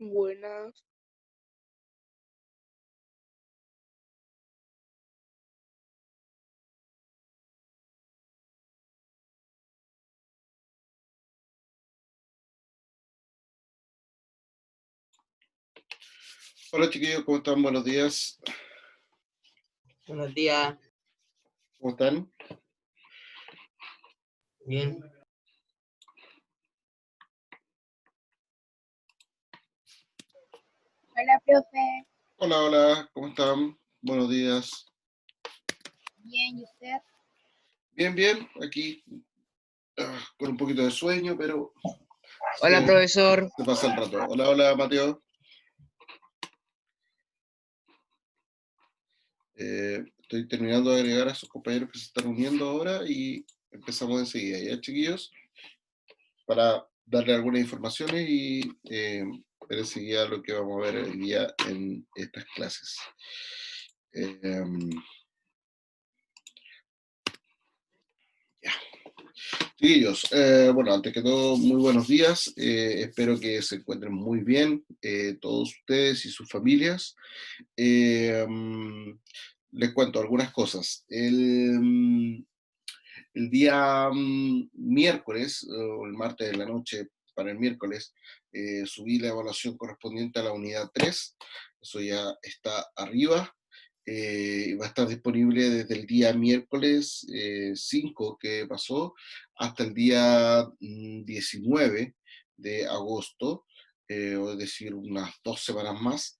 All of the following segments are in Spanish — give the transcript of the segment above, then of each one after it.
Buenas. Hola chiquillos, ¿cómo están? Buenos días. Buenos días. ¿Cómo están? Bien. Hola, profe. Hola, ¿cómo están? Buenos días. Bien, ¿y usted? Bien, aquí con un poquito de sueño, pero Hola, profesor. se pasa el rato. Hola, Mateo. Estoy terminando de agregar a sus compañeros que se están uniendo ahora y empezamos enseguida, ¿ya, chiquillos? Para darle algunas informaciones y ver enseguida lo que vamos a ver hoy día en estas clases. Chiquillos, bueno, antes que todo, muy buenos días. Espero que se encuentren muy bien todos ustedes y sus familias. Les cuento algunas cosas. El día miércoles, o el martes de la noche para el miércoles, subí la evaluación correspondiente a la unidad 3. Eso ya está arriba. Va a estar disponible desde el día miércoles 5 que pasó hasta el día 19 de agosto, o es decir, unas 2 semanas más.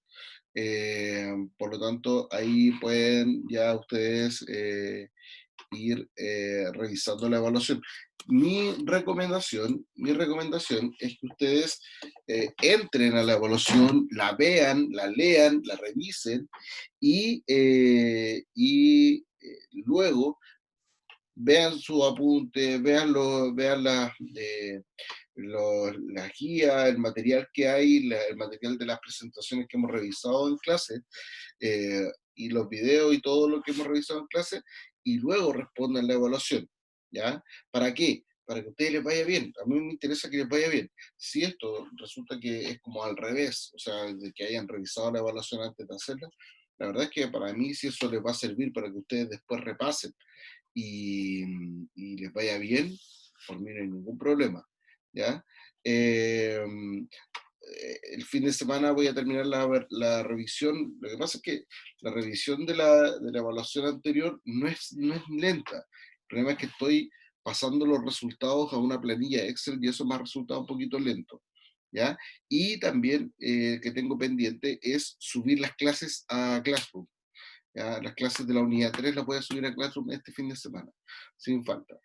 Por lo tanto, ahí pueden ya ustedes ir revisando la evaluación. Mi recomendación es que ustedes entren a la evaluación, la vean, la lean, la revisen y luego vean su apunte, vean la guía, el material que hay, el material de las presentaciones que hemos revisado en clase, y los videos y todo lo que hemos revisado en clase, y luego respondan la evaluación, ¿ya? ¿Para qué? Para que a ustedes les vaya bien. A mí me interesa que les vaya bien. Si esto resulta que es como al revés, o sea, de que hayan revisado la evaluación antes de hacerla, la verdad es que para mí si eso les va a servir para que ustedes después repasen y, y les vaya bien, por mí no hay ningún problema, ¿ya? El fin de semana voy a terminar la revisión. Lo que pasa es que la revisión de la evaluación anterior no es lenta. El problema es que estoy pasando los resultados a una planilla Excel y eso me ha resultado un poquito lento, ¿ya? Y también que tengo pendiente es subir las clases a Classroom. ¿Ya? Las clases de la unidad 3 las voy a subir a Classroom este fin de semana, sin falta,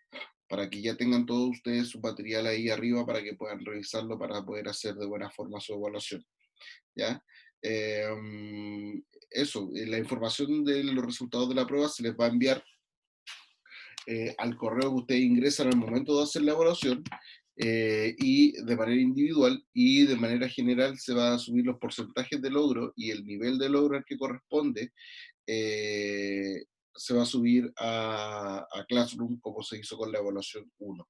para que ya tengan todos ustedes su material ahí arriba para que puedan revisarlo para poder hacer de buena forma su evaluación, ¿ya? Eh, Eso, la información de los resultados de la prueba se les va a enviar al correo que ustedes ingresan al momento de hacer la evaluación, y de manera individual y de manera general se van a subir los porcentajes de logro y el nivel de logro al que corresponde, se va a subir a Classroom como se hizo con la evaluación 1.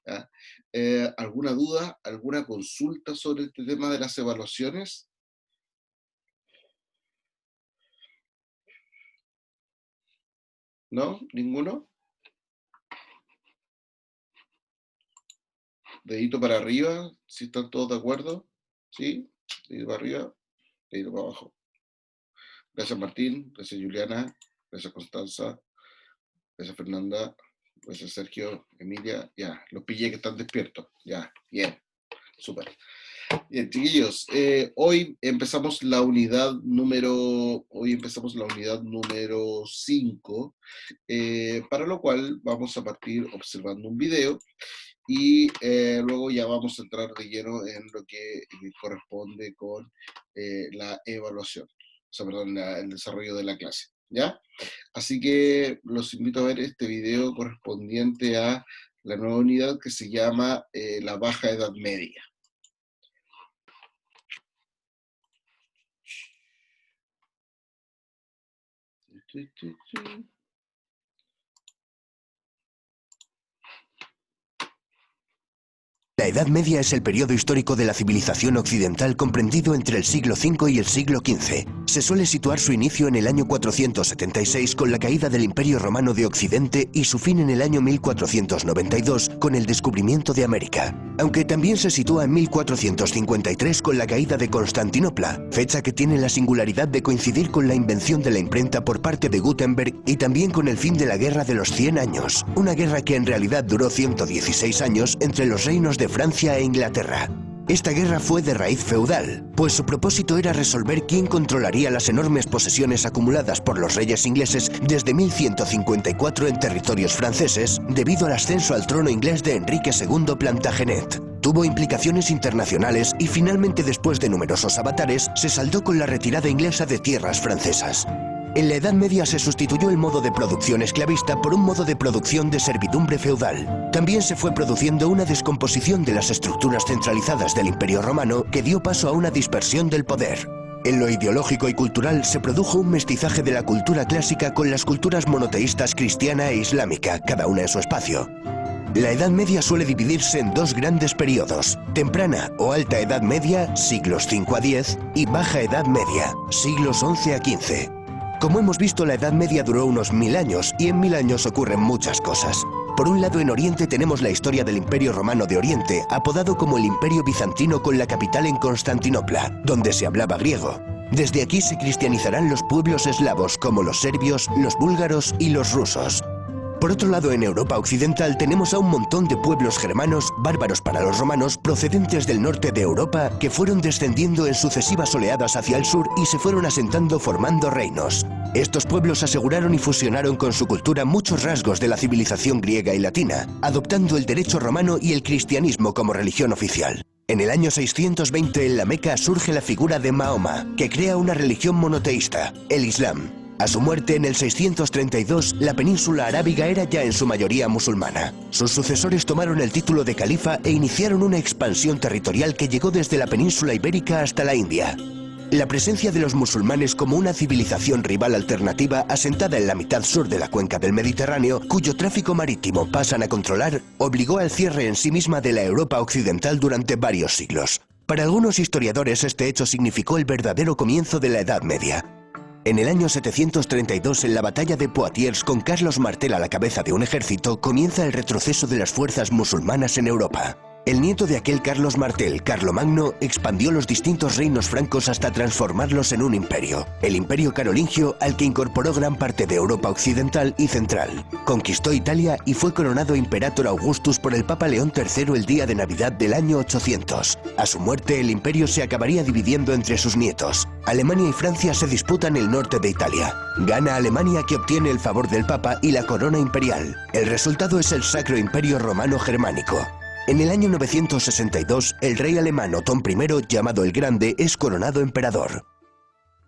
¿Ya? ¿Alguna duda, alguna consulta sobre este tema de las evaluaciones? ¿No? ¿Ninguno? Dedito para arriba, si están todos de acuerdo. ¿Sí? Dedito para arriba, dedito para abajo. Gracias Martín, gracias Juliana, gracias Constanza, gracias Fernanda, gracias Sergio, Emilia. Ya, los pillé que están despiertos. Ya, bien, súper. Bien, chiquillos, hoy empezamos la unidad número 5, para lo cual vamos a partir observando un video y luego ya vamos a entrar de lleno en lo que corresponde con la evaluación, o sea, perdón, el desarrollo de la clase, ¿ya? Así que los invito a ver este video correspondiente a la nueva unidad que se llama la baja edad media. Edad Media es el periodo histórico de la civilización occidental comprendido entre el siglo V y el siglo XV. Se suele situar su inicio en el año 476 con la caída del Imperio Romano de Occidente y su fin en el año 1492 con el descubrimiento de América. Aunque también se sitúa en 1453 con la caída de Constantinopla, fecha que tiene la singularidad de coincidir con la invención de la imprenta por parte de Gutenberg y también con el fin de la Guerra de los 100 años, una guerra que en realidad duró 116 años entre los reinos de Francia e Inglaterra. Esta guerra fue de raíz feudal, pues su propósito era resolver quién controlaría las enormes posesiones acumuladas por los reyes ingleses desde 1154 en territorios franceses, debido al ascenso al trono inglés de Enrique II Plantagenet. Tuvo implicaciones internacionales y finalmente, después de numerosos avatares, se saldó con la retirada inglesa de tierras francesas. En la Edad Media se sustituyó el modo de producción esclavista por un modo de producción de servidumbre feudal. También se fue produciendo una descomposición de las estructuras centralizadas del Imperio Romano que dio paso a una dispersión del poder. En lo ideológico y cultural se produjo un mestizaje de la cultura clásica con las culturas monoteístas cristiana e islámica, cada una en su espacio. La Edad Media suele dividirse en dos grandes periodos: temprana o alta Edad Media, siglos V a X, y baja Edad Media, siglos XI a XV. Como hemos visto, la Edad Media duró unos 1000 años y en 1000 años ocurren muchas cosas. Por un lado, en Oriente tenemos la historia del Imperio Romano de Oriente, apodado como el Imperio Bizantino, con la capital en Constantinopla, donde se hablaba griego. Desde aquí se cristianizarán los pueblos eslavos como los serbios, los búlgaros y los rusos. Por otro lado, en Europa occidental tenemos a un montón de pueblos germanos, bárbaros para los romanos, procedentes del norte de Europa, que fueron descendiendo en sucesivas oleadas hacia el sur y se fueron asentando formando reinos. Estos pueblos aseguraron y fusionaron con su cultura muchos rasgos de la civilización griega y latina, adoptando el derecho romano y el cristianismo como religión oficial. En el año 620 en la Meca surge la figura de Mahoma, que crea una religión monoteísta, el Islam. A su muerte en el 632, la península arábiga era ya en su mayoría musulmana. Sus sucesores tomaron el título de califa e iniciaron una expansión territorial que llegó desde la península ibérica hasta la India. La presencia de los musulmanes como una civilización rival alternativa asentada en la mitad sur de la cuenca del Mediterráneo, cuyo tráfico marítimo pasan a controlar, obligó al cierre en sí misma de la Europa occidental durante varios siglos. Para algunos historiadores, este hecho significó el verdadero comienzo de la Edad Media. En el año 732, en la batalla de Poitiers, con Carlos Martel a la cabeza de un ejército, comienza el retroceso de las fuerzas musulmanas en Europa. El nieto de aquel Carlos Martel, Carlomagno, expandió los distintos reinos francos hasta transformarlos en un imperio, el Imperio Carolingio, al que incorporó gran parte de Europa occidental y central. Conquistó Italia y fue coronado Imperator Augustus por el Papa León III el día de Navidad del año 800. A su muerte, el imperio se acabaría dividiendo entre sus nietos. Alemania y Francia se disputan el norte de Italia. Gana Alemania, que obtiene el favor del Papa y la corona imperial. El resultado es el Sacro Imperio Romano Germánico. En el año 962, el rey alemán Otón I, llamado el Grande, es coronado emperador.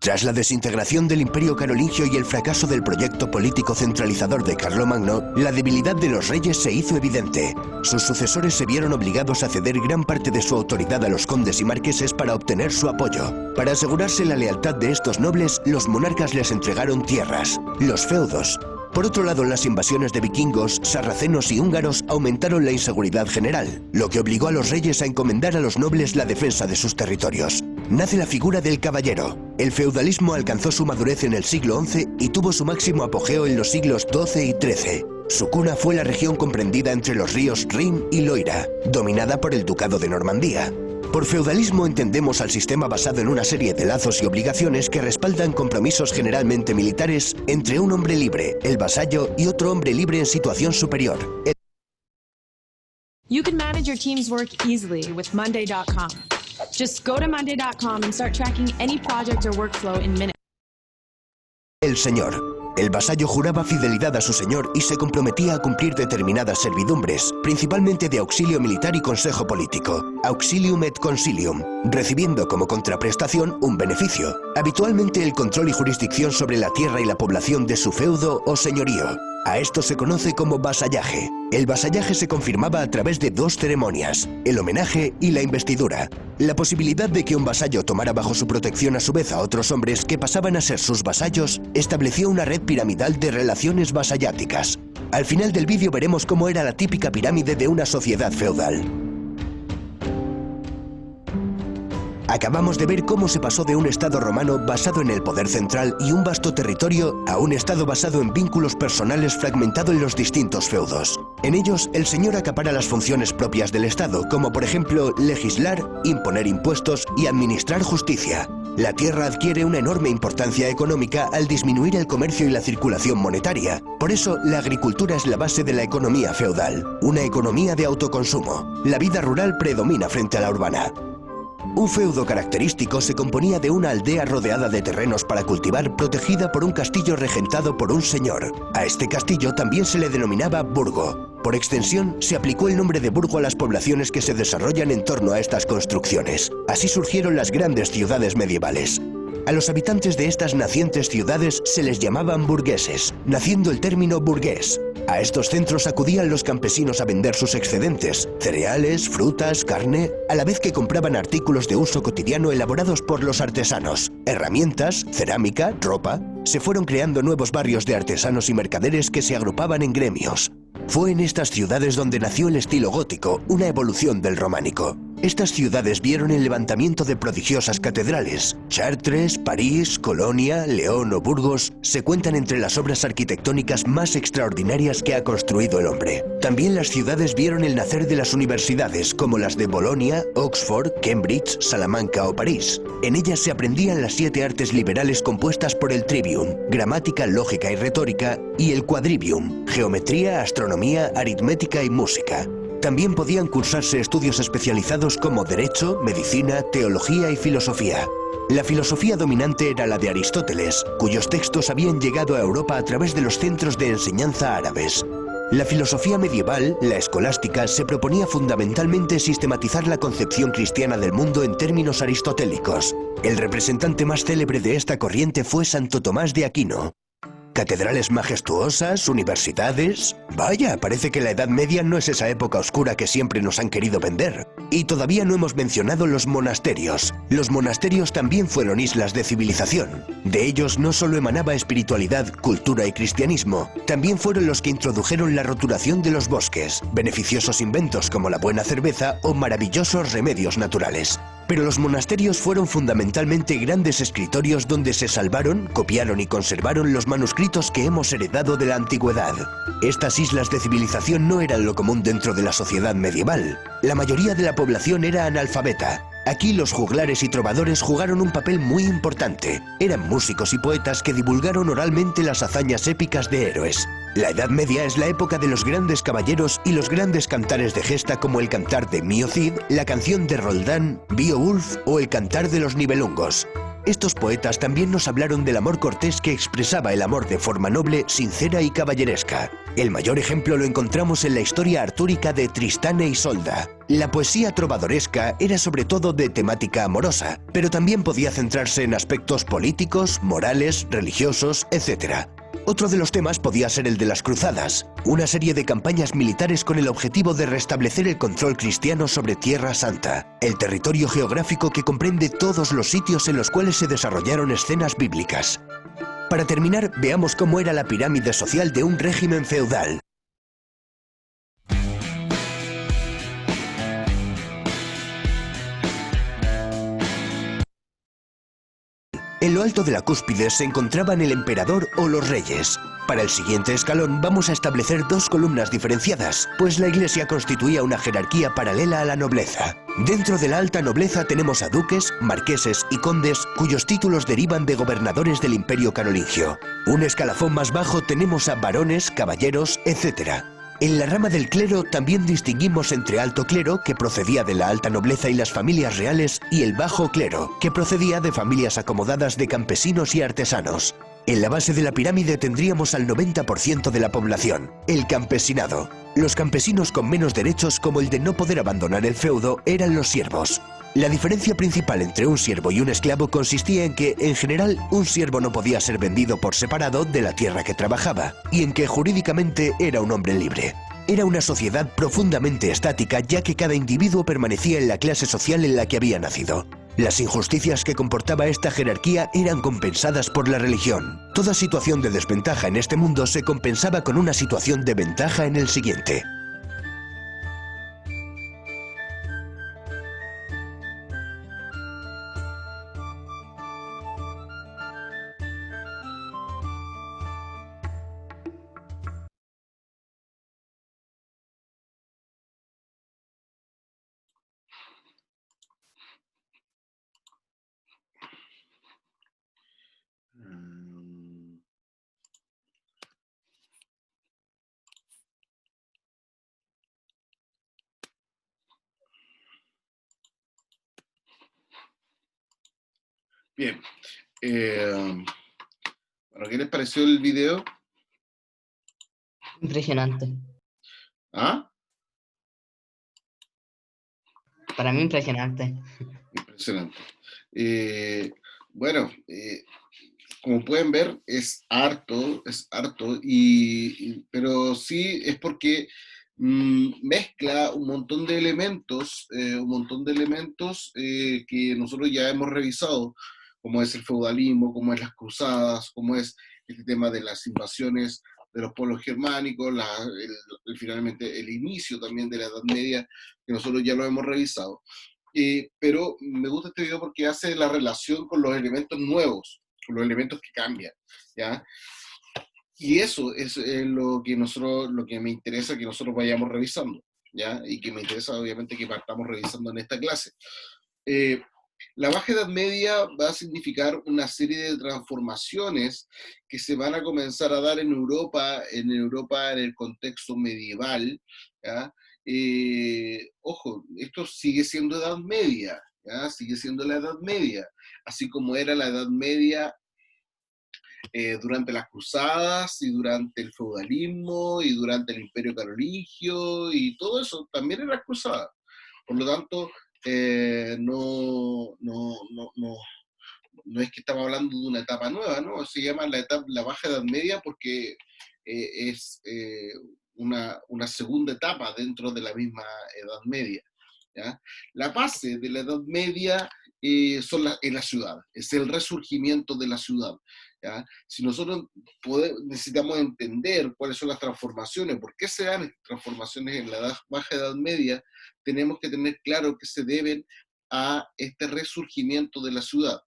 Tras la desintegración del Imperio Carolingio y el fracaso del proyecto político centralizador de Carlomagno, la debilidad de los reyes se hizo evidente. Sus sucesores se vieron obligados a ceder gran parte de su autoridad a los condes y marqueses para obtener su apoyo. Para asegurarse la lealtad de estos nobles, los monarcas les entregaron tierras, los feudos. Por otro lado, las invasiones de vikingos, sarracenos y húngaros aumentaron la inseguridad general, lo que obligó a los reyes a encomendar a los nobles la defensa de sus territorios. Nace la figura del caballero. El feudalismo alcanzó su madurez en el siglo XI y tuvo su máximo apogeo en los siglos XII y XIII. Su cuna fue la región comprendida entre los ríos Rin y Loira, dominada por el Ducado de Normandía. Por feudalismo entendemos al sistema basado en una serie de lazos y obligaciones que respaldan compromisos generalmente militares entre un hombre libre, el vasallo, y otro hombre libre en situación superior. You can manage your team's work easily with Monday.com. Just go to Monday.com and start tracking any project or workflow in minutes. El señor. El vasallo juraba fidelidad a su señor y se comprometía a cumplir determinadas servidumbres, principalmente de auxilio militar y consejo político, auxilium et consilium, recibiendo como contraprestación un beneficio, habitualmente el control y jurisdicción sobre la tierra y la población de su feudo o señorío. A esto se conoce como vasallaje. El vasallaje se confirmaba a través de dos ceremonias, el homenaje y la investidura. La posibilidad de que un vasallo tomara bajo su protección a su vez a otros hombres que pasaban a ser sus vasallos estableció una red piramidal de relaciones vasalláticas. Al final del vídeo veremos cómo era la típica pirámide de una sociedad feudal. Acabamos de ver cómo se pasó de un Estado romano basado en el poder central y un vasto territorio a un Estado basado en vínculos personales fragmentado en los distintos feudos. En ellos, el señor acapara las funciones propias del Estado, como por ejemplo legislar, imponer impuestos y administrar justicia. La tierra adquiere una enorme importancia económica al disminuir el comercio y la circulación monetaria. Por eso, la agricultura es la base de la economía feudal, una economía de autoconsumo. La vida rural predomina frente a la urbana. Un feudo característico se componía de una aldea rodeada de terrenos para cultivar, protegida por un castillo regentado por un señor. A este castillo también se le denominaba burgo. Por extensión, se aplicó el nombre de burgo a las poblaciones que se desarrollan en torno a estas construcciones. Así surgieron las grandes ciudades medievales. A los habitantes de estas nacientes ciudades se les llamaban burgueses, naciendo el término burgués. A estos centros acudían los campesinos a vender sus excedentes, cereales, frutas, carne, a la vez que compraban artículos de uso cotidiano elaborados por los artesanos, herramientas, cerámica, ropa. Se fueron creando nuevos barrios de artesanos y mercaderes que se agrupaban en gremios. Fue en estas ciudades donde nació el estilo gótico, una evolución del románico. Estas ciudades vieron el levantamiento de prodigiosas catedrales. Chartres, París, Colonia, León o Burgos se cuentan entre las obras arquitectónicas más extraordinarias que ha construido el hombre. También las ciudades vieron el nacer de las universidades, como las de Bolonia, Oxford, Cambridge, Salamanca o París. En ellas se aprendían las 7 artes liberales compuestas por el trivium, gramática, lógica y retórica, y el quadrivium, geometría, astronomía, aritmética y música. También podían cursarse estudios especializados como Derecho, Medicina, Teología y Filosofía. La filosofía dominante era la de Aristóteles, cuyos textos habían llegado a Europa a través de los centros de enseñanza árabes. La filosofía medieval, la escolástica, se proponía fundamentalmente sistematizar la concepción cristiana del mundo en términos aristotélicos. El representante más célebre de esta corriente fue Santo Tomás de Aquino. Catedrales majestuosas, universidades... Vaya, parece que la Edad Media no es esa época oscura que siempre nos han querido vender. Y todavía no hemos mencionado los monasterios. Los monasterios también fueron islas de civilización. De ellos no solo emanaba espiritualidad, cultura y cristianismo, también fueron los que introdujeron la roturación de los bosques, beneficiosos inventos como la buena cerveza o maravillosos remedios naturales. Pero los monasterios fueron fundamentalmente grandes escritorios donde se salvaron, copiaron y conservaron los manuscritos que hemos heredado de la antigüedad. Estas islas de civilización no eran lo común dentro de la sociedad medieval. La mayoría de la población era analfabeta. Aquí los juglares y trovadores jugaron un papel muy importante. Eran músicos y poetas que divulgaron oralmente las hazañas épicas de héroes. La Edad Media es la época de los grandes caballeros y los grandes cantares de gesta como el cantar de Mio Cid, la canción de Roldán, Beowulf o el cantar de los Nibelungos. Estos poetas también nos hablaron del amor cortés que expresaba el amor de forma noble, sincera y caballeresca. El mayor ejemplo lo encontramos en la historia artúrica de Tristán e Isolda. La poesía trovadoresca era sobre todo de temática amorosa, pero también podía centrarse en aspectos políticos, morales, religiosos, etc. Otro de los temas podía ser el de las cruzadas, una serie de campañas militares con el objetivo de restablecer el control cristiano sobre Tierra Santa, el territorio geográfico que comprende todos los sitios en los cuales se desarrollaron escenas bíblicas. Para terminar, veamos cómo era la pirámide social de un régimen feudal. En lo alto de la cúspide se encontraban el emperador o los reyes. Para el siguiente escalón vamos a establecer 2 columnas diferenciadas, pues la Iglesia constituía una jerarquía paralela a la nobleza. Dentro de la alta nobleza tenemos a duques, marqueses y condes cuyos títulos derivan de gobernadores del Imperio Carolingio. Un escalafón más bajo tenemos a varones, caballeros, etc. En la rama del clero también distinguimos entre alto clero, que procedía de la alta nobleza y las familias reales, y el bajo clero, que procedía de familias acomodadas de campesinos y artesanos. En la base de la pirámide tendríamos al 90% de la población, el campesinado. Los campesinos con menos derechos, como el de no poder abandonar el feudo, eran los siervos. La diferencia principal entre un siervo y un esclavo consistía en que, en general, un siervo no podía ser vendido por separado de la tierra que trabajaba, y en que jurídicamente era un hombre libre. Era una sociedad profundamente estática, ya que cada individuo permanecía en la clase social en la que había nacido. Las injusticias que comportaba esta jerarquía eran compensadas por la religión. Toda situación de desventaja en este mundo se compensaba con una situación de ventaja en el siguiente. Bien. Bueno, ¿qué les pareció el video? Impresionante. ¿Ah? Para mí impresionante. Impresionante. Bueno, como pueden ver, es harto, pero sí es porque mezcla un montón de elementos que nosotros ya hemos revisado, como es el feudalismo, como es las cruzadas, como es este tema de las invasiones de los pueblos germánicos, finalmente el inicio también de la Edad Media, que nosotros ya lo hemos revisado. Pero me gusta este video porque hace la relación con los elementos nuevos, con los elementos que cambian, ¿ya? Y eso es lo que me interesa que nosotros vayamos revisando, ¿ya? Y que me interesa obviamente que partamos revisando en esta clase. La Baja Edad Media va a significar una serie de transformaciones que se van a comenzar a dar en Europa en el contexto medieval, ¿ya? Ojo, esto sigue siendo Edad Media, ¿ya? Sigue siendo la Edad Media, así como era la Edad Media durante las cruzadas y durante el feudalismo y durante el Imperio Carolingio y todo eso, también era cruzada. Por lo tanto, no es que estamos hablando de una etapa nueva, ¿no? Se llama la Baja Edad Media porque es una segunda etapa dentro de la misma Edad Media, ¿ya? La base de la Edad Media es la ciudad, es el resurgimiento de la ciudad, ¿ya? Si nosotros necesitamos entender cuáles son las transformaciones, por qué se dan estas transformaciones en la Baja Edad Media, tenemos que tener claro que se deben a este resurgimiento de la ciudad.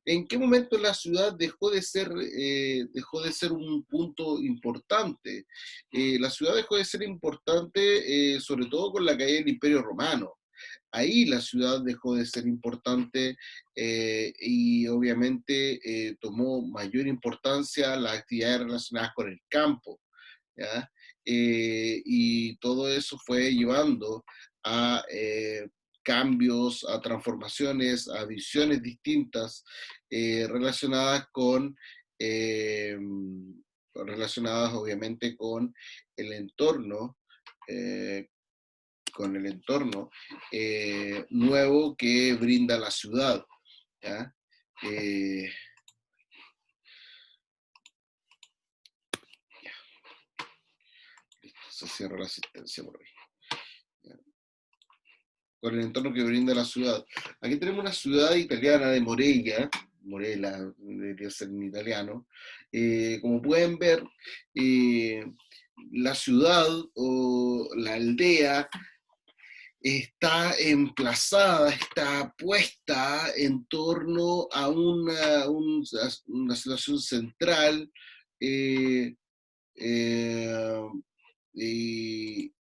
¿En qué momento la ciudad dejó de ser un punto importante? La ciudad dejó de ser importante sobre todo con la caída del Imperio Romano. Ahí la ciudad dejó de ser importante y obviamente tomó mayor importancia las actividades relacionadas con el campo, ¿ya? Y todo eso fue llevando a cambios, a transformaciones, a visiones distintas eh, relacionadas obviamente eh, con el entorno nuevo que brinda la ciudad, ¿ya? Se cierra la asistencia por hoy. Con el entorno que brinda la ciudad. Aquí tenemos una ciudad italiana de Morella, debería ser en italiano. Como pueden ver, la ciudad o la aldea está emplazada, está puesta en torno a una situación central eh, y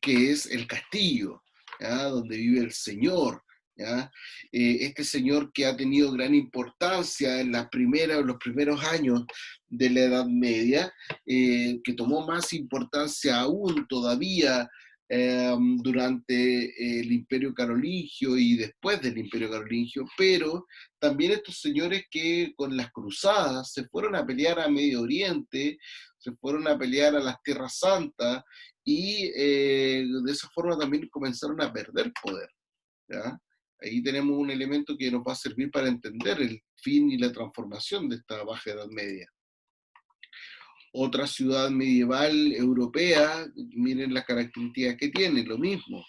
que es el castillo, ¿ya? Donde vive el señor, ¿ya? Este señor que ha tenido gran importancia en los primeros años de la Edad Media, que tomó más importancia aún todavía durante el Imperio Carolingio y después del Imperio Carolingio, pero también estos señores que con las cruzadas se fueron a pelear a Medio Oriente, se fueron a pelear a las Tierras Santas, y de esa forma también comenzaron a perder poder, ¿ya? Ahí tenemos un elemento que nos va a servir para entender el fin y la transformación de esta Baja Edad Media. Otra ciudad medieval europea, miren las características que tiene, lo mismo.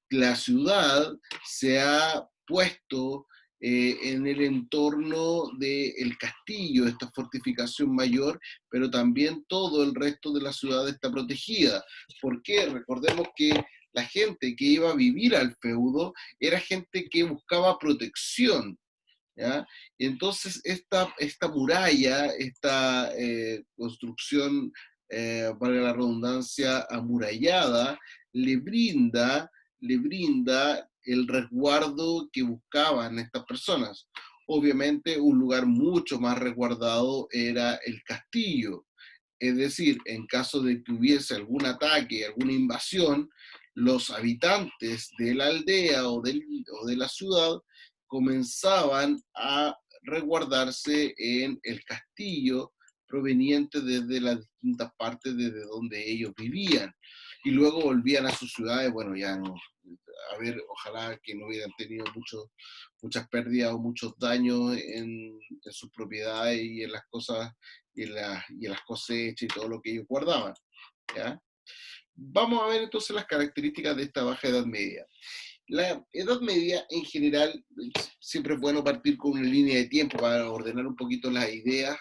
La ciudad se ha puesto en el entorno del castillo, esta fortificación mayor, pero también todo el resto de la ciudad está protegida. ¿Por qué? Recordemos que la gente que iba a vivir al feudo era gente que buscaba protección, ¿ya? Y entonces esta muralla, esta construcción, valga la redundancia, amurallada, le brinda el resguardo que buscaban estas personas. Obviamente un lugar mucho más resguardado era el castillo, es decir, en caso de que hubiese algún ataque, alguna invasión, los habitantes de la aldea o de la ciudad comenzaban a resguardarse en el castillo proveniente desde las distintas partes desde donde ellos vivían. Y luego volvían a sus ciudades, bueno, ya no, a ver, ojalá que no hubieran tenido muchas pérdidas o muchos daños en sus propiedades y en las cosas, y en las cosechas y todo lo que ellos guardaban, ¿ya? Vamos a ver entonces las características de esta Baja Edad Media. La Edad Media en general, siempre es bueno partir con una línea de tiempo para ordenar un poquito las ideas.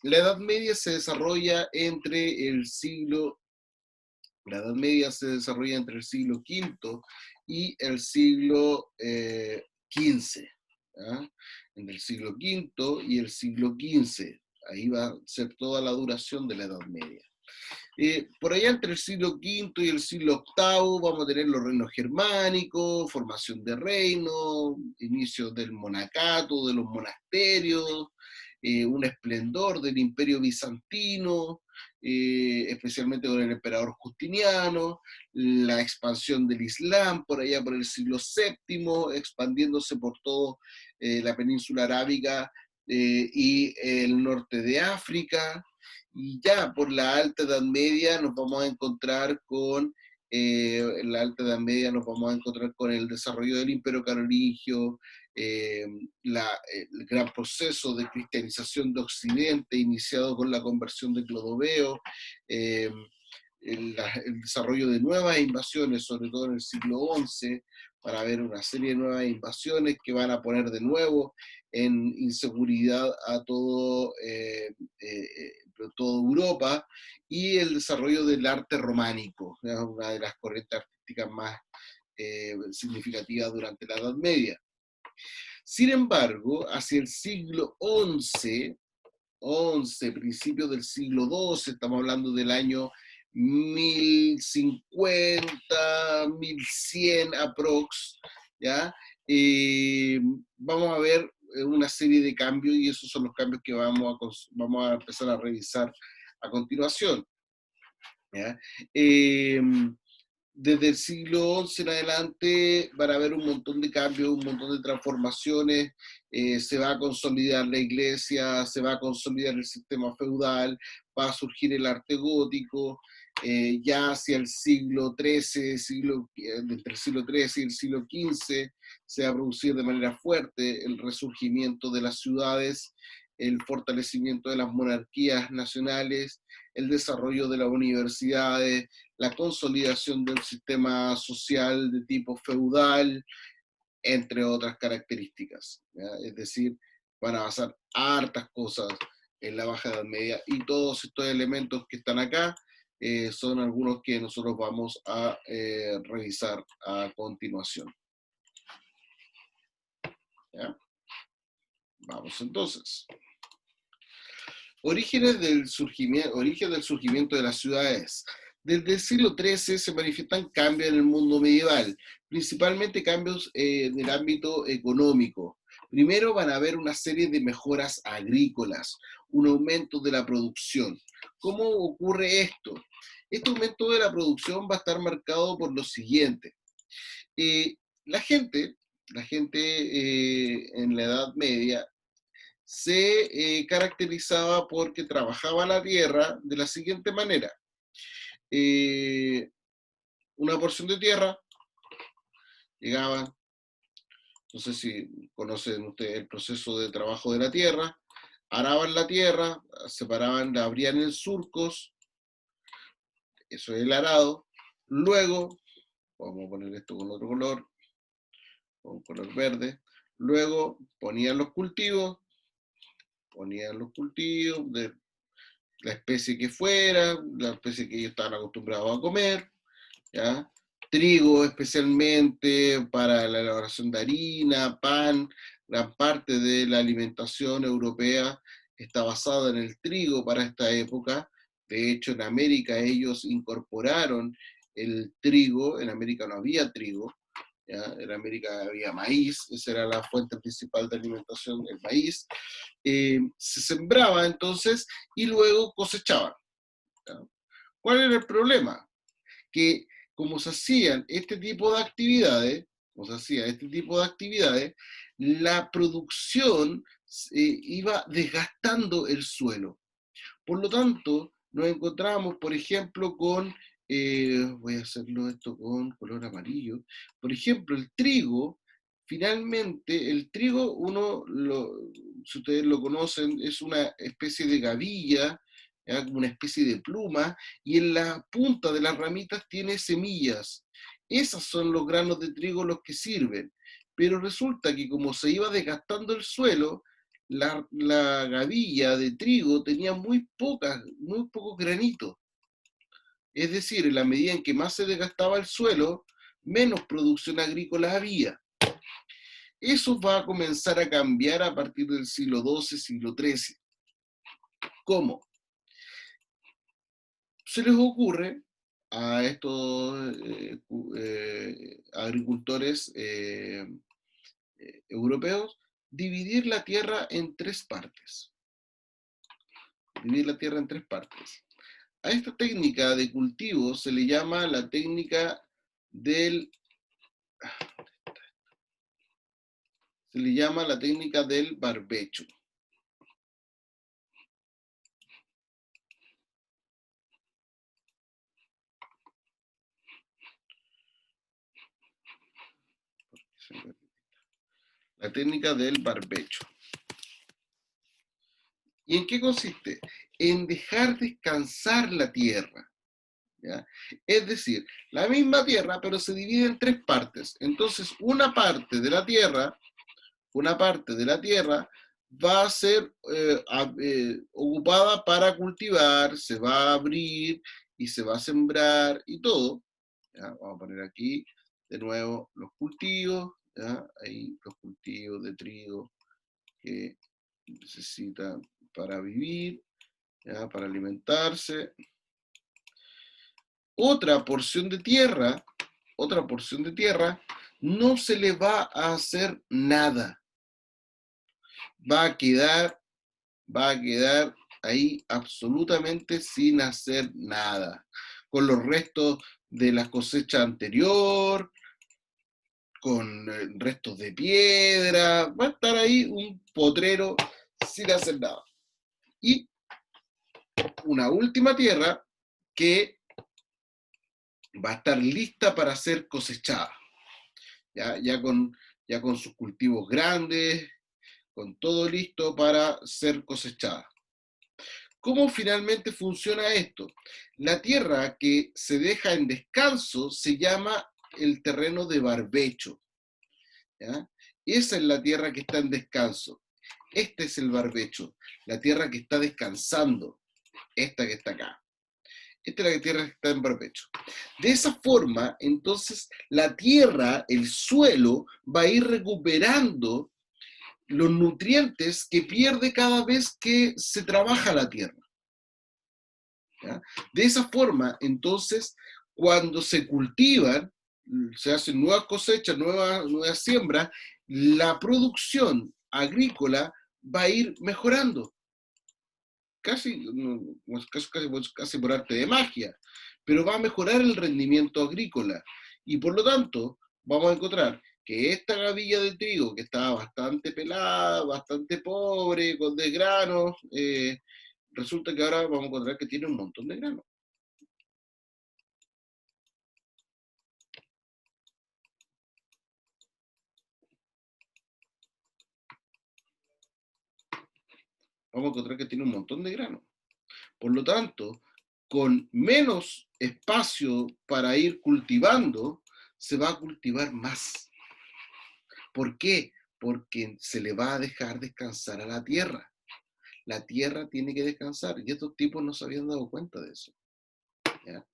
La Edad Media se desarrolla entre el siglo V y el siglo XV. ¿Ya? Entre el siglo V y el siglo XV. Ahí va a ser toda la duración de la Edad Media. Por allá entre el siglo V y el siglo VIII vamos a tener los reinos germánicos, formación de reinos, inicio del monacato, de los monasterios, un esplendor del imperio bizantino, especialmente con el emperador Justiniano, la expansión del Islam por allá por el siglo VII, expandiéndose por toda la península arábiga y el norte de África. Y ya por la Alta Edad Media nos vamos a encontrar con en la Alta Edad Media nos vamos a encontrar con el desarrollo del Imperio Carolingio, el gran proceso de cristianización de Occidente iniciado con la conversión de Clodoveo, el desarrollo de nuevas invasiones, sobre todo en el siglo XI, para ver una serie de nuevas invasiones que van a poner de nuevo en inseguridad a toda Europa, y el desarrollo del arte románico, una de las corrientes artísticas más significativas durante la Edad Media. Sin embargo, hacia el siglo XI, principios del siglo XII, estamos hablando del año 1050, 1100 aprox, ¿ya? Vamos a ver una serie de cambios, y esos son los cambios que vamos a empezar a revisar a continuación, ¿ya? Desde el siglo XI en adelante van a haber un montón de cambios, un montón de transformaciones, se va a consolidar la iglesia, se va a consolidar el sistema feudal, va a surgir el arte gótico, ya hacia el siglo XIII, entre el siglo XIII y el siglo XV, se va a producir de manera fuerte el resurgimiento de las ciudades, el fortalecimiento de las monarquías nacionales, el desarrollo de las universidades, la consolidación del sistema social de tipo feudal, entre otras características, ¿ya? Es decir, van a pasar hartas cosas en la Baja Edad Media, y todos estos elementos que están acá son algunos que nosotros vamos a revisar a continuación. ¿Ya? Vamos entonces. Origen del surgimiento de las ciudades. Desde el siglo XIII se manifiestan cambios en el mundo medieval, principalmente cambios en el ámbito económico. Primero van a haber una serie de mejoras agrícolas, un aumento de la producción. ¿Cómo ocurre esto? Este aumento de la producción va a estar marcado por lo siguiente. La gente en la Edad Media se caracterizaba porque trabajaba la tierra de la siguiente manera. Una porción de tierra, llegaban, no sé si conocen ustedes el proceso de trabajo de la tierra, araban la tierra, separaban, la abrían en surcos, eso es el arado, luego, vamos a poner esto con otro color, con color verde, luego ponían los cultivos de la especie que fuera, la especie que ellos estaban acostumbrados a comer, ¿ya? Trigo especialmente para la elaboración de harina, pan, gran parte de la alimentación europea está basada en el trigo para esta época. De hecho, en América ellos incorporaron el trigo, en América no había trigo, ¿ya? En América había maíz, esa era la fuente principal de alimentación, el maíz. Se sembraba entonces y luego cosechaban, ¿ya? ¿Cuál era el problema? Que como se hacían este tipo de actividades, o se hacía este tipo de actividades, la producción iba desgastando el suelo. Por lo tanto, nos encontramos, por ejemplo, con, voy a hacerlo esto con color amarillo, por ejemplo, el trigo. Finalmente, el trigo, si ustedes lo conocen, es una especie de gavilla, ¿ya? Como una especie de pluma, y en la punta de las ramitas tiene semillas. Esos son los granos de trigo los que sirven. Pero resulta que como se iba desgastando el suelo, la gavilla de trigo tenía muy pocos granitos. Es decir, en la medida en que más se desgastaba el suelo, menos producción agrícola había. Eso va a comenzar a cambiar a partir del siglo XII, siglo XIII. ¿Cómo? Se les ocurre a estos agricultores europeos dividir la tierra en tres partes. Dividir la tierra en tres partes. A esta técnica de cultivo se le llama la técnica del barbecho. La técnica del barbecho. ¿Y en qué consiste? En dejar descansar la tierra, ¿ya? Es decir, la misma tierra, pero se divide en tres partes. Entonces, una parte de la tierra va a ser ocupada para cultivar, se va a abrir y se va a sembrar y todo. ¿Ya? Vamos a poner aquí de nuevo los cultivos, ¿ya? Ahí los cultivos de trigo que necesitan para vivir, ¿ya? Para alimentarse. Otra porción de tierra no se le va a hacer nada. Va a quedar ahí absolutamente sin hacer nada, con los restos de la cosecha anterior, con restos de piedra, va a estar ahí un potrero sin hacer nada. Y una última tierra que va a estar lista para ser cosechada, ya con sus cultivos grandes, con todo listo para ser cosechada. ¿Cómo finalmente funciona esto? La tierra que se deja en descanso se llama el terreno de barbecho, ¿ya? Esa es la tierra que está en descanso. Este es el barbecho, la tierra que está descansando, esta que está acá. Esta es la tierra que está en barbecho. De esa forma, entonces, la tierra, el suelo, va a ir recuperando los nutrientes que pierde cada vez que se trabaja la tierra. ¿Ya? De esa forma, entonces, cuando se cultivan, se hacen nuevas cosechas, nuevas siembras, la producción agrícola va a ir mejorando. Casi por arte de magia, pero va a mejorar el rendimiento agrícola. Y por lo tanto, vamos a encontrar que esta gavilla de trigo, que estaba bastante pelada, bastante pobre, con desgranos, resulta que ahora vamos a encontrar que tiene un montón de granos. Vamos a encontrar que tiene un montón de granos. Por lo tanto, con menos espacio para ir cultivando, se va a cultivar más. ¿Por qué? Porque se le va a dejar descansar a la tierra. La tierra tiene que descansar, y estos tipos no se habían dado cuenta de eso. ¿Ya?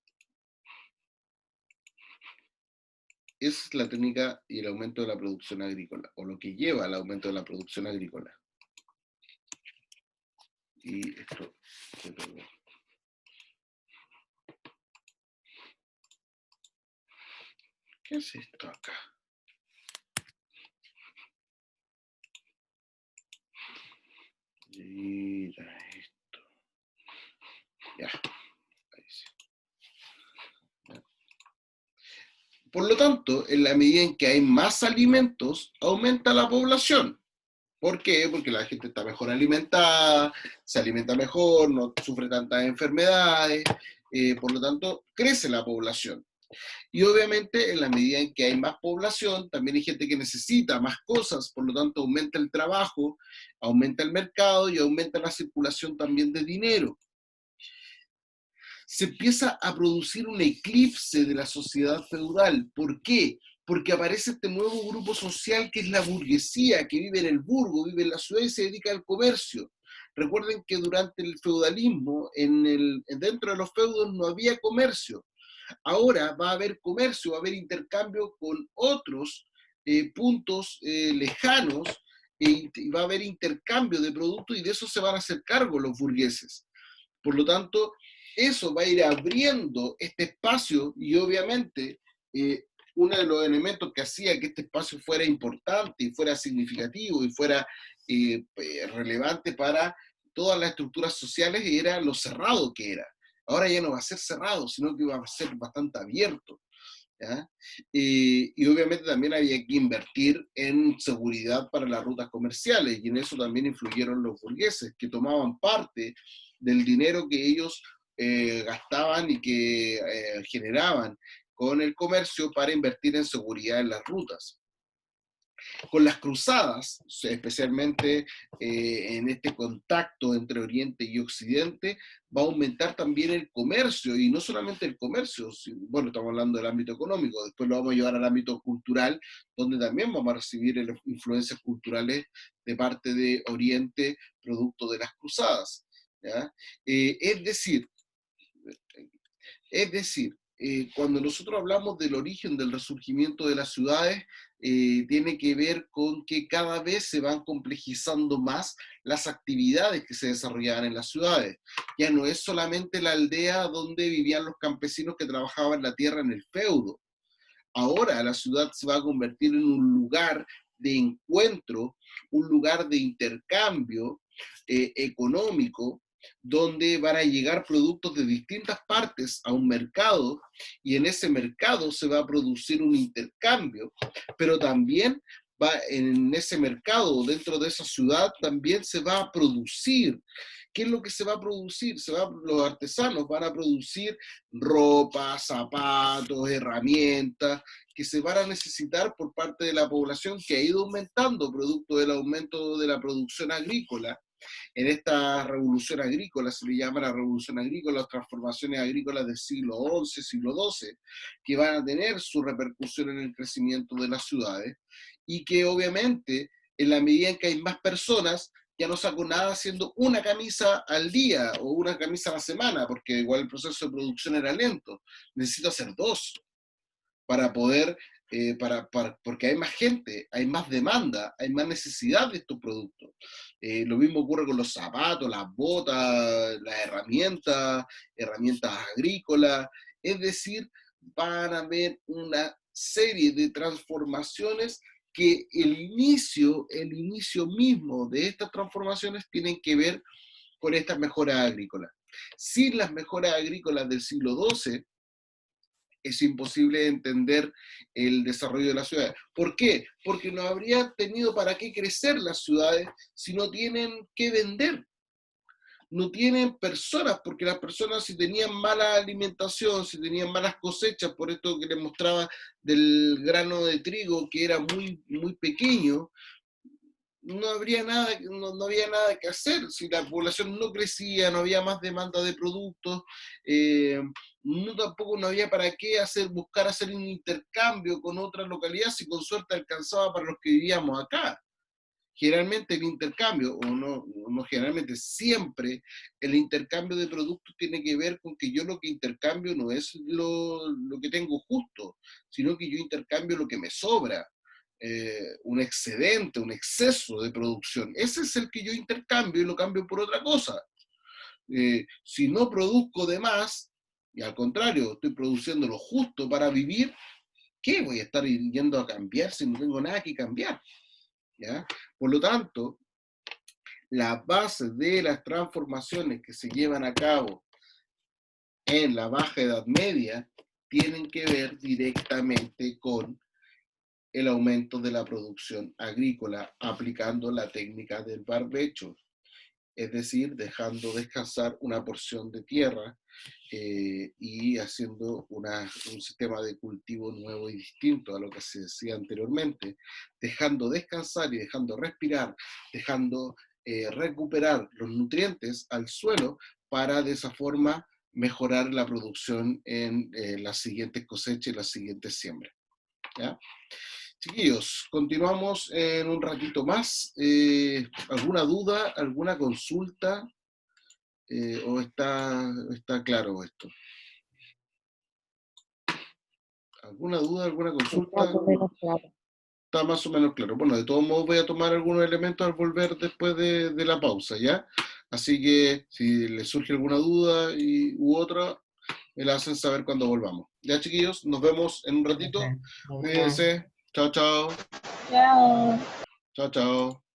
Esa es la técnica y el aumento de la producción agrícola, o lo que lleva al aumento de la producción agrícola. Y esto, ¿qué es esto acá? Mira esto. Ya. Ahí sí. Ya. Por lo tanto, en la medida en que hay más alimentos, aumenta la población. ¿Por qué? Porque la gente está mejor alimentada, se alimenta mejor, no sufre tantas enfermedades, por lo tanto, crece la población. Y obviamente, en la medida en que hay más población, también hay gente que necesita más cosas, por lo tanto, aumenta el trabajo, aumenta el mercado y aumenta la circulación también de dinero. Se empieza a producir un eclipse de la sociedad feudal. ¿Por qué? Porque aparece este nuevo grupo social que es la burguesía, que vive en el burgo, vive en la ciudad y se dedica al comercio. Recuerden que durante el feudalismo, dentro de los feudos no había comercio. Ahora va a haber comercio, va a haber intercambio con otros puntos lejanos, y va a haber intercambio de productos y de eso se van a hacer cargo los burgueses. Por lo tanto, eso va a ir abriendo este espacio y obviamente uno de los elementos que hacía que este espacio fuera importante y fuera significativo y fuera relevante para todas las estructuras sociales era lo cerrado que era. Ahora ya no va a ser cerrado, sino que va a ser bastante abierto. ¿Ya? Y obviamente también había que invertir en seguridad para las rutas comerciales, y en eso también influyeron los burgueses, que tomaban parte del dinero que ellos gastaban y que generaban con el comercio para invertir en seguridad en las rutas. Con las cruzadas, especialmente en este contacto entre Oriente y Occidente, va a aumentar también el comercio, y no solamente el comercio, bueno, estamos hablando del ámbito económico, después lo vamos a llevar al ámbito cultural, donde también vamos a recibir influencias culturales de parte de Oriente, producto de las cruzadas. ¿Ya? Es decir, cuando nosotros hablamos del origen del resurgimiento de las ciudades, tiene que ver con que cada vez se van complejizando más las actividades que se desarrollaban en las ciudades. Ya no es solamente la aldea donde vivían los campesinos que trabajaban la tierra en el feudo. Ahora la ciudad se va a convertir en un lugar de encuentro, un lugar de intercambio económico, donde van a llegar productos de distintas partes a un mercado, y en ese mercado se va a producir un intercambio, pero también en ese mercado, dentro de esa ciudad, también se va a producir. ¿Qué es lo que se va a producir? Los artesanos van a producir ropa, zapatos, herramientas, que se van a necesitar por parte de la población, que ha ido aumentando producto del aumento de la producción agrícola. En esta revolución agrícola, se le llama la revolución agrícola, las transformaciones agrícolas del siglo XI, siglo XII, que van a tener su repercusión en el crecimiento de las ciudades, y que obviamente, en la medida en que hay más personas, ya no saco nada haciendo una camisa al día o una camisa a la semana, porque igual el proceso de producción era lento. Necesito hacer dos para poder, porque hay más gente, hay más demanda, hay más necesidad de estos productos. Lo mismo ocurre con los zapatos, las botas, las herramientas agrícolas. Es decir, van a haber una serie de transformaciones que el inicio mismo de estas transformaciones tienen que ver con estas mejoras agrícolas. Sin las mejoras agrícolas del siglo XII, es imposible entender el desarrollo de las ciudades. ¿Por qué? Porque no habrían tenido para qué crecer las ciudades si no tienen que vender. No tienen personas, porque las personas, si tenían mala alimentación, si tenían malas cosechas, por esto que les mostraba del grano de trigo, que era muy, muy pequeño, no había nada que hacer. Si la población no crecía, no había más demanda de productos, tampoco no había para qué buscar hacer un intercambio con otra localidad, si con suerte alcanzaba para los que vivíamos acá. Generalmente el intercambio, o no generalmente, siempre el intercambio de productos tiene que ver con que yo lo que intercambio no es lo que tengo justo, sino que yo intercambio lo que me sobra, un excedente, un exceso de producción. Ese es el que yo intercambio y lo cambio por otra cosa. Si no produzco de más, y al contrario, estoy produciendo lo justo para vivir, ¿qué voy a estar yendo a cambiar si no tengo nada que cambiar? ¿Ya? Por lo tanto, la base de las transformaciones que se llevan a cabo en la Baja Edad Media tienen que ver directamente con el aumento de la producción agrícola aplicando la técnica del barbecho, es decir, dejando descansar una porción de tierra y haciendo un sistema de cultivo nuevo y distinto a lo que se decía anteriormente, dejando descansar y dejando respirar, dejando recuperar los nutrientes al suelo para de esa forma mejorar la producción en las siguientes cosechas y las siguientes siembras. ¿Ya? Chiquillos, continuamos en un ratito más. ¿Alguna duda, alguna consulta? ¿O está claro esto? ¿Alguna duda, alguna consulta? Más o menos claro. Está más o menos claro. Bueno, de todos modos voy a tomar algunos elementos al volver después de la pausa, ¿ya? Así que si les surge alguna duda u otra, me la hacen saber cuando volvamos. Ya, chiquillos, nos vemos en un ratito. Cuídense. Chao, chao. Chao. Chao, chao.